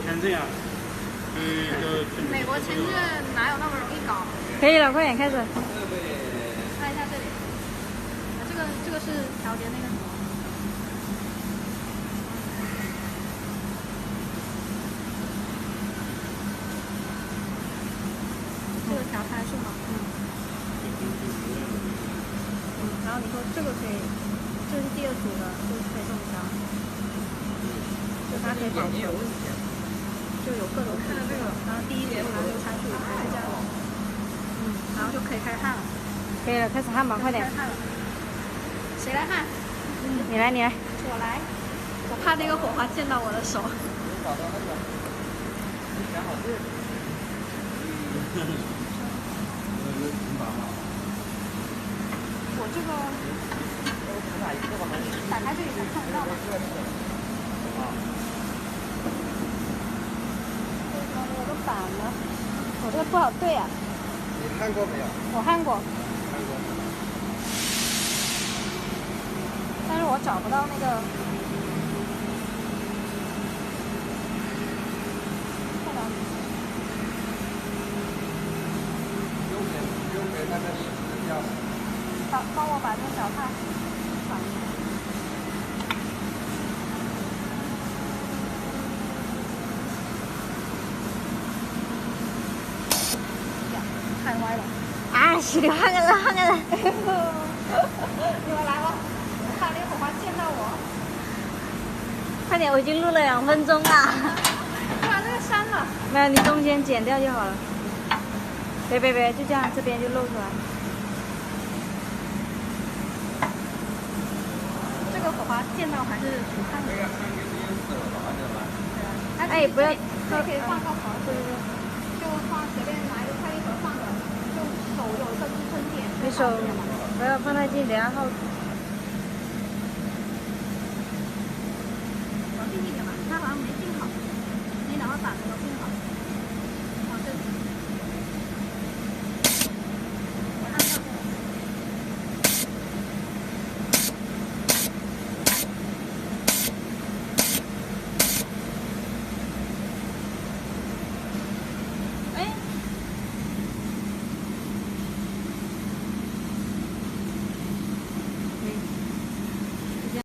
签证呀？美国签证哪有那么容易搞？可以了，快点开始。看一下这里，这个是调节那个什么。这个调参数嘛，然后你说这个可以，这是第二组的，就是可以这么调，就它可以保存，就有各种看到这个，然后第一组它这个参数还是这样的，然后就可以开焊了。可以了，开始焊吧，快点。谁来焊？你来，你来。我来，我怕那个火花溅到我的手。我这个打开这里才看得到吧？为什么有个板呢？我这个不好对啊。你焊过没有？我焊过，焊过。但是我找不到那个。看到你。右边那个是要。帮我把这个脚踏反一下。焊歪了。啊，是的，焊了，焊了。你们来了，我怕那个火花溅到我。快点，我已经录了2分钟了。你把这个删了。没有，你中间剪掉就好了。别，就这样，这边就露出来。这个火花溅到还是挺烫的。哎，不要，可以放个盒子，就放随便拿一个快递盒放着，就手有一个支撑点。你手不要放太近，等下后